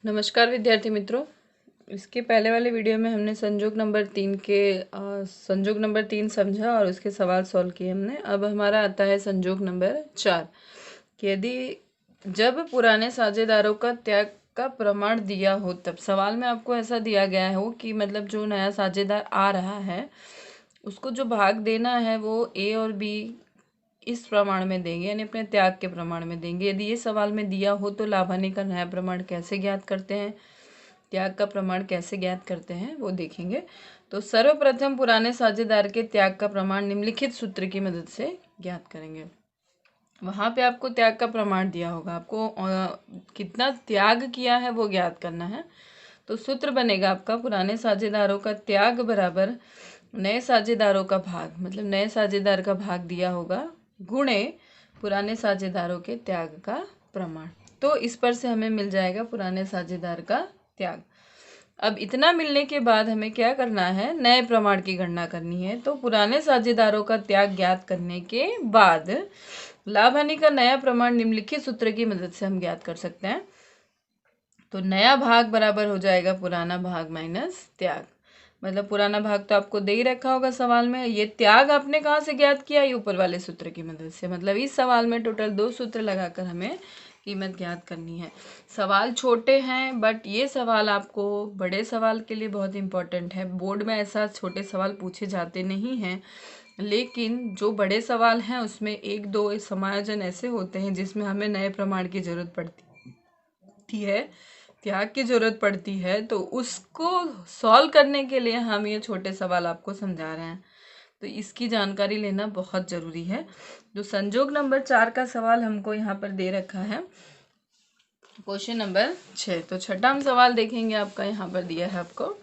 नमस्कार विद्यार्थी मित्रों। इसके पहले वाले वीडियो में हमने संजोग नंबर 3 समझा और उसके सवाल सॉल्व किए हमने। अब हमारा आता है संजोग नंबर 4 कि यदि जब पुराने साझेदारों का त्याग का प्रमाण दिया हो, तब सवाल में आपको ऐसा दिया गया हो कि मतलब जो नया साझेदार आ रहा है उसको जो भाग देना है वो ए और बी इस प्रमाण में देंगे, यानी अपने त्याग के प्रमाण में देंगे। यदि ये सवाल में दिया हो तो लाभ हानि का नया प्रमाण कैसे ज्ञात करते हैं, त्याग का प्रमाण कैसे ज्ञात करते हैं वो देखेंगे। तो सर्वप्रथम पुराने साझेदार के त्याग का प्रमाण निम्नलिखित सूत्र की मदद से ज्ञात करेंगे। वहां पे आपको त्याग का प्रमाण दिया होगा, आपको कितना त्याग किया है वो ज्ञात करना है। तो सूत्र बनेगा आपका पुराने साझेदारों का त्याग बराबर नए साझेदारों का भाग, मतलब नए साझेदार का भाग दिया होगा गुणे पुराने साझेदारों के त्याग का प्रमाण। तो इस पर से हमें मिल जाएगा पुराने साझेदार का त्याग। अब इतना मिलने के बाद हमें क्या करना है, नए प्रमाण की गणना करनी है। तो पुराने साझेदारों का त्याग ज्ञात करने के बाद लाभ हानि का नया प्रमाण निम्नलिखित सूत्र की मदद से हम ज्ञात कर सकते हैं। तो नया भाग बराबर हो जाएगा पुराना भाग माइनस त्याग। मतलब पुराना भाग तो आपको दे ही रखा होगा सवाल में, ये त्याग आपने कहाँ से ज्ञात किया, ये ऊपर वाले सूत्र की मदद से। मतलब इस सवाल में टोटल 2 सूत्र लगाकर हमें कीमत ज्ञात करनी है। सवाल छोटे हैं बट ये सवाल आपको बड़े सवाल के लिए बहुत इंपॉर्टेंट है। बोर्ड में ऐसा छोटे सवाल पूछे जाते नहीं हैं, लेकिन जो बड़े सवाल हैं उसमें एक दो समायोजन ऐसे होते हैं जिसमें हमें नए प्रमाण की जरूरत पड़ती है, त्याग की जरूरत पड़ती है। तो उसको सॉल्व करने के लिए हम ये छोटे सवाल आपको समझा रहे हैं, तो इसकी जानकारी लेना बहुत ज़रूरी है। जो संजोग नंबर 4 का सवाल हमको यहाँ पर दे रखा है, क्वेश्चन नंबर 6। तो छठा हम सवाल देखेंगे, आपका यहाँ पर दिया है आपको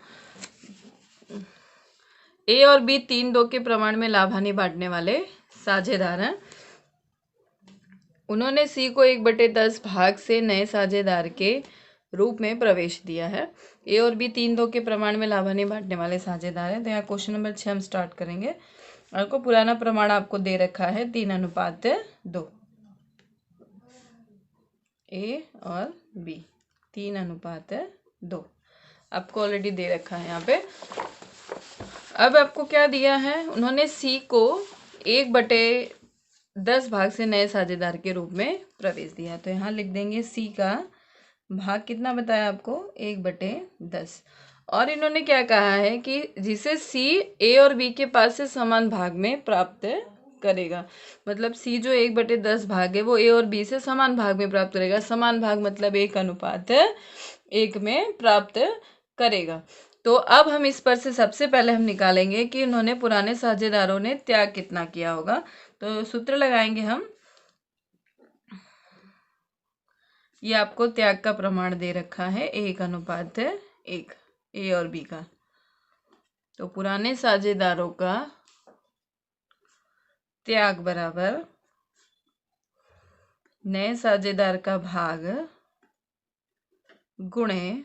ए और बी 3-2 के प्रमाण में लाभ हानि बांटने वाले साझेदार हैं। उन्होंने सी को 1/10 भाग से नए साझेदार के रूप में प्रवेश दिया है। ए और बी 3-2 के प्रमाण में लाभ हानि बांटने वाले साझेदार हैं। तो यहाँ क्वेश्चन नंबर 6 हम स्टार्ट करेंगे। आपको पुराना प्रमाण आपको दे रखा है 3:2, ए और बी 3:2 आपको ऑलरेडी दे रखा है यहाँ पे। अब आपको क्या दिया है, उन्होंने सी को 1/10 भाग से नए साझेदार के रूप में प्रवेश दिया। तो यहाँ लिख देंगे सी का भाग कितना बताया आपको, 1/10। और इन्होंने क्या कहा है कि जिसे सी ए और बी के पास से समान भाग में प्राप्त करेगा। मतलब सी जो 1/10 भाग है वो ए और बी से समान भाग में प्राप्त करेगा। समान भाग मतलब 1:1 में प्राप्त करेगा। तो अब हम इस पर से सबसे पहले हम निकालेंगे कि उन्होंने पुराने साझेदारों ने त्याग कितना किया होगा। तो सूत्र लगाएंगे हम, ये आपको त्याग का प्रमाण दे रखा है 1:1, ए और बी का। तो पुराने साझेदारों का त्याग बराबर नए साझेदार का भाग गुणे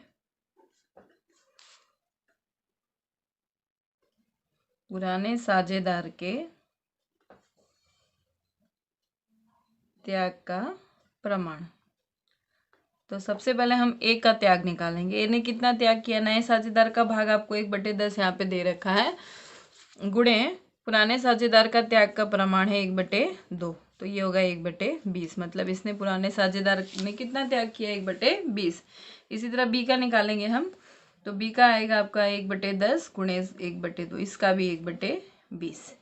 पुराने साझेदार के त्याग का प्रमाण। तो सबसे पहले हम ए का त्याग निकालेंगे। ए ने कितना त्याग किया, नए साझेदार का भाग आपको 1/10 यहाँ पे दे रखा है, गुणे पुराने साझेदार का त्याग का प्रमाण है 1/2। तो ये होगा 1/20। मतलब इसने पुराने साझेदार ने कितना त्याग किया, 1/20। इसी तरह बी का निकालेंगे हम। तो बी का आएगा आपका 1/10 गुणे 1/2, इसका भी 1/20।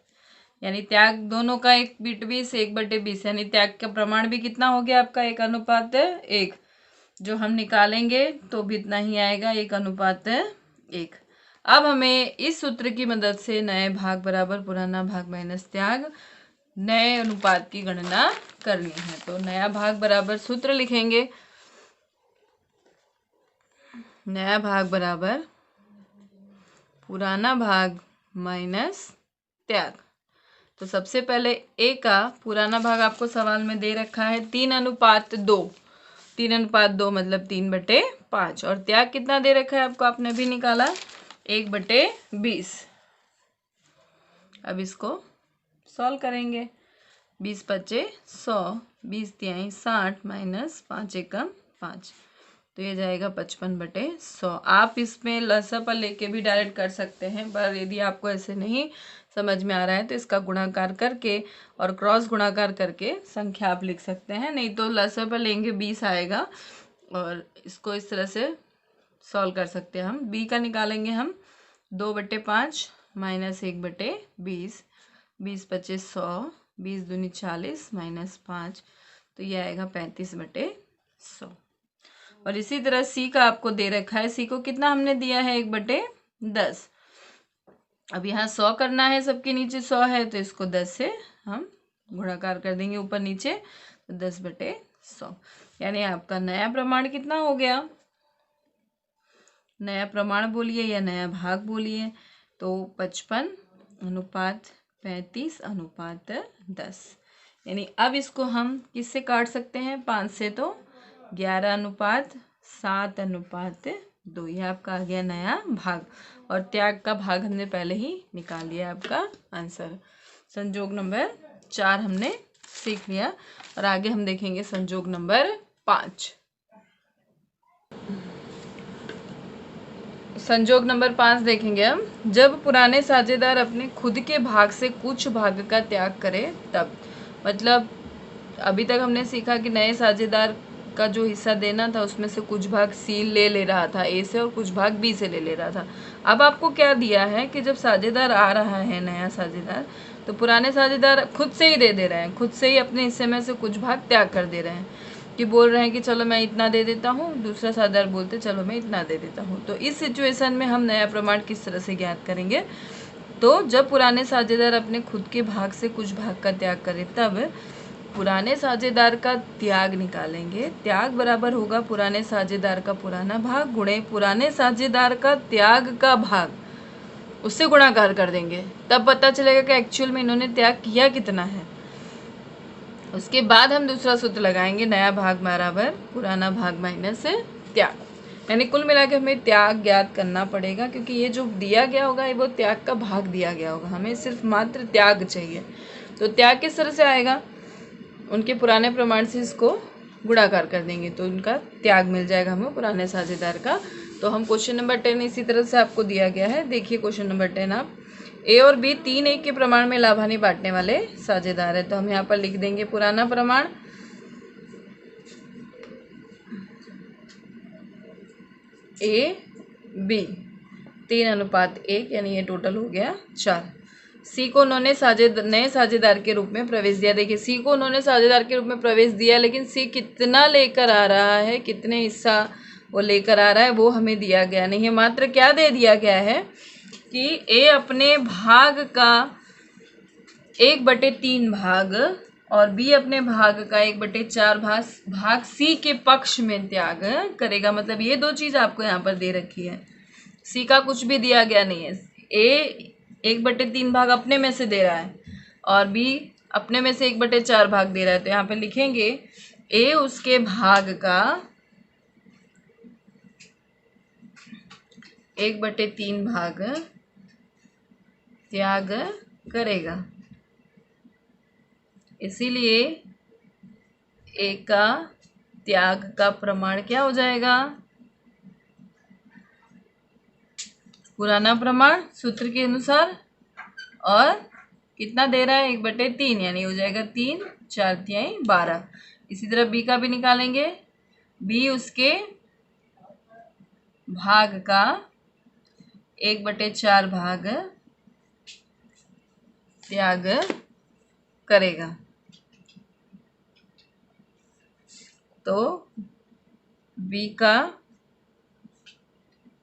यानी त्याग दोनों का 1/20, 1/20, यानी त्याग का प्रमाण भी कितना हो गया आपका, 1:1। जो हम निकालेंगे तो भी इतना ही आएगा, 1:1। अब हमें इस सूत्र की मदद से नए भाग बराबर पुराना भाग माइनस त्याग, नए अनुपात की गणना करनी है। तो नया भाग बराबर सूत्र लिखेंगे, नया भाग बराबर पुराना भाग माइनस त्याग। तो सबसे पहले ए का पुराना भाग आपको सवाल में दे रखा है 3:2। 3:2 मतलब 3/5। और त्याग कितना दे रखा है आपको, आपने भी निकाला 1/20। अब इसको सॉल्व करेंगे। 20 × 5 = 100, 20 × 3 = 60 माइनस 5 × 1 = 5। तो ये जाएगा 55/100। आप इसमें लसापा लेके भी डायरेक्ट कर सकते हैं, पर यदि आपको ऐसे नहीं समझ में आ रहा है तो इसका गुणाकार करके और क्रॉस गुणाकार करके संख्या आप लिख सकते हैं। नहीं तो लसापा लेंगे 20 आएगा और इसको इस तरह से सॉल्व कर सकते हैं हम। बी का निकालेंगे हम 2/5 माइनस 1/20, 20×25 = 100, 20 दूनी 40 माइनस 5, तो ये आएगा 35/100। और इसी तरह सी का आपको दे रखा है, सी को कितना हमने दिया है 1/10। अब यहाँ 100 करना है, सबके नीचे 100 है तो इसको 10 से हम गुणाकार कर देंगे ऊपर नीचे, तो 10/100। यानी आपका नया प्रमाण कितना हो गया, नया प्रमाण बोलिए या नया भाग बोलिए, तो 55:35:10। यानी अब इसको हम किससे काट सकते हैं, 5 से, तो 11:7:2। ये आपका आ गया नया भाग। और त्याग का भाग हमने पहले ही निकाल लिया, आपका आंसर। संयोग नंबर 4 हमने सीख लिया और आगे हम देखेंगे संयोग नंबर 5। संयोग नंबर 5 देखेंगे हम। जब पुराने साझेदार अपने खुद के भाग से कुछ भाग का त्याग करें तब, मतलब अभी तक हमने सीखा कि नए साझेदार का जो हिस्सा देना था उसमें से कुछ भाग सी ले रहा था ए से और कुछ भाग बी से ले रहा था। अब आपको क्या दिया है कि जब साझेदार आ रहा है नया साझेदार, तो पुराने साझेदार खुद से ही दे रहे हैं, खुद से ही अपने हिस्से में से कुछ भाग त्याग कर दे रहे हैं, कि बोल रहे हैं कि चलो मैं इतना दे देता हूँ, दूसरा साझेदार बोलते चलो मैं इतना दे देता हूँ। तो इस सिचुएशन में हम नया प्रमाण किस तरह से ज्ञात करेंगे, तो जब पुराने साझेदार अपने खुद के भाग से कुछ भाग का त्याग करें तब पुराने साझेदार का त्याग निकालेंगे। त्याग बराबर होगा पुराने साझेदार का पुराना भाग गुणे पुराने साझेदार का त्याग का भाग, उससे गुणाकार कर देंगे, तब पता चलेगा कि एक्चुअल में इन्होंने त्याग किया कितना है। उसके बाद हम दूसरा सूत्र लगाएंगे, नया भाग बराबर पुराना भाग माइनस त्याग। यानी कुल मिला के हमें त्याग ज्ञात करना पड़ेगा, क्योंकि ये जो दिया गया होगा ये वो त्याग का भाग दिया गया होगा, हमें सिर्फ मात्र त्याग चाहिए। तो त्याग किस तरह से आएगा, उनके पुराने प्रमाण से इसको गुणाकार कर देंगे तो उनका त्याग मिल जाएगा हमें पुराने साझेदार का। तो हम क्वेश्चन नंबर 10 इसी तरह से आपको दिया गया है। देखिए क्वेश्चन नंबर 10, आप ए और बी 3 1 के प्रमाण में लाभानी बांटने वाले साझेदार है। तो हम यहाँ पर लिख देंगे पुराना प्रमाण ए बी 3:1, यानी ये टोटल हो गया 4। सी को उन्होंने नए साझेदार के रूप में प्रवेश दिया। देखिए सी को उन्होंने साझेदार के रूप में प्रवेश दिया, लेकिन सी कितना लेकर आ रहा है, कितने हिस्सा वो लेकर आ रहा है वो हमें दिया गया नहीं है। मात्र क्या दे दिया गया है कि ए अपने भाग का 1/3 भाग और बी अपने भाग का 1/4 भाग सी के पक्ष में त्याग करेगा। मतलब ये दो चीज आपको यहाँ पर दे रखी है, सी का कुछ भी दिया गया नहीं है। ए 1/3 भाग अपने में से दे रहा है और बी अपने में से 1/4 भाग दे रहा है। तो यहाँ पे लिखेंगे ए उसके भाग का 1/3 भाग त्याग करेगा, इसीलिए ए का त्याग का प्रमाण क्या हो जाएगा, पुराना प्रमाण सूत्र के अनुसार। और कितना दे रहा है 1/3, यानी हो जाएगा 3 4 तिहाई 12। इसी तरह बी का भी निकालेंगे, बी उसके भाग का 1/4 भाग त्याग करेगा। तो बी का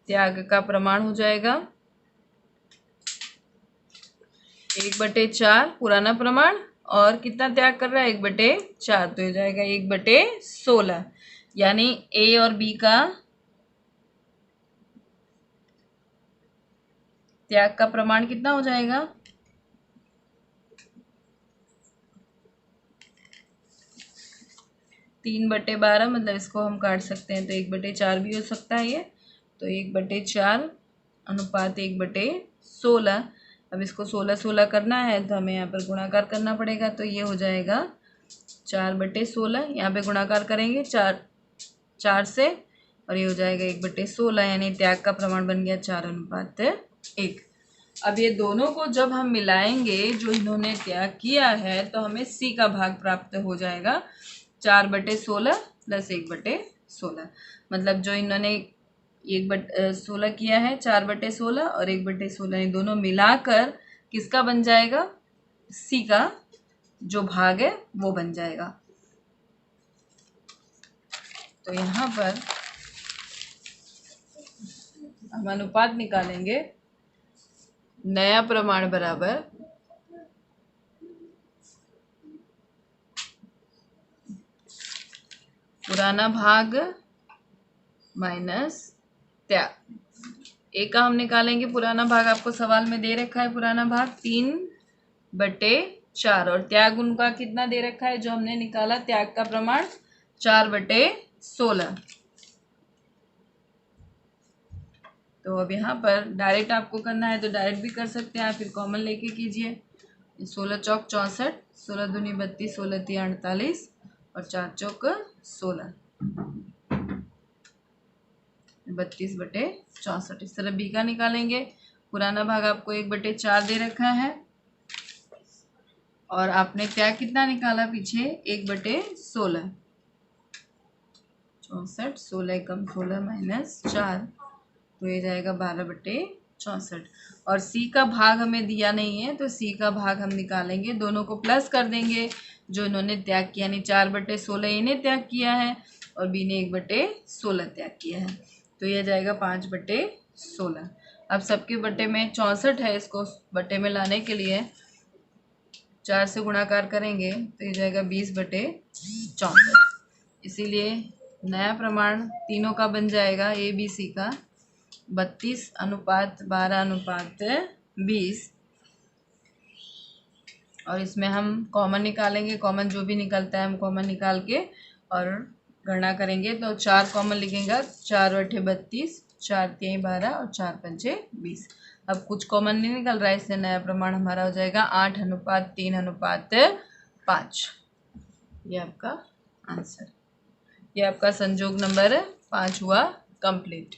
त्याग का प्रमाण हो जाएगा 1/4 पुराना प्रमाण, और कितना त्याग कर रहा है 1/4, तो हो जाएगा 1/16। यानी ए और बी का त्याग का प्रमाण कितना हो जाएगा, 3/12। मतलब इसको हम काट सकते हैं तो 1/4 भी हो सकता है ये, तो 1/4 अनुपात 1/16। अब इसको 16 करना है तो हमें यहाँ पर गुणाकार करना पड़ेगा, तो ये हो जाएगा 4/16। यहाँ पे गुणाकार करेंगे 4 से और ये हो जाएगा 1/16, यानी त्याग का प्रमाण बन गया 4:1। अब ये दोनों को जब हम मिलाएंगे जो इन्होंने त्याग किया है तो हमें सी का भाग प्राप्त हो जाएगा 4/16 प्लस 1/16। मतलब जो इन्होंने 1/16 किया है 4/16 और 1/16 ये दोनों मिलाकर किसका बन जाएगा, सी का जो भाग है वो बन जाएगा। तो यहाँ पर हम अनुपात निकालेंगे, नया प्रमाण बराबर पुराना भाग माइनस त्याग। ए का हम निकालेंगे पुराना भाग, आपको सवाल में दे रखा है पुराना भाग 3/4 और त्याग उनका कितना दे रखा है जो हमने निकाला त्याग का प्रमाण 4/16। तो अब यहाँ पर डायरेक्ट आपको करना है तो डायरेक्ट भी कर सकते हैं, फिर कॉमन लेके कीजिए। 16 चौक 64, 16 दूनी 32, 16 तीन 48 और 4 चौक 16, 32/64। इस तरह बी का निकालेंगे, पुराना भाग आपको 1/4 दे रखा है और आपने त्याग कितना निकाला पीछे 1/16, 64, 16 कम 16 माइनस 4, तो ये जाएगा 12/64। और सी का भाग हमें दिया नहीं है तो सी का भाग हम निकालेंगे, दोनों को प्लस कर देंगे। जो इन्होंने त्याग किया यानी 4/16 इन्हें त्याग किया है और बी ने 1/16 त्याग किया है, तो यह जाएगा 5/16। अब सबके बटे में 64 है, इसको बटे में लाने के लिए 4 से गुणाकार करेंगे तो ये जाएगा 20/64। इसीलिए नया प्रमाण तीनों का बन जाएगा ए बी सी का 32:12:20। और इसमें हम कॉमन निकालेंगे, कॉमन जो भी निकलता है हम कॉमन निकाल के और गणना करेंगे। तो 4 कॉमन लिखेंगे, 4/32, 4 3 12 और 4 5 20। अब कुछ कॉमन नहीं निकल रहा है, इससे नया प्रमाण हमारा हो जाएगा 8:3:5। ये आपका आंसर, ये आपका संजोग नंबर 5 हुआ कंप्लीट।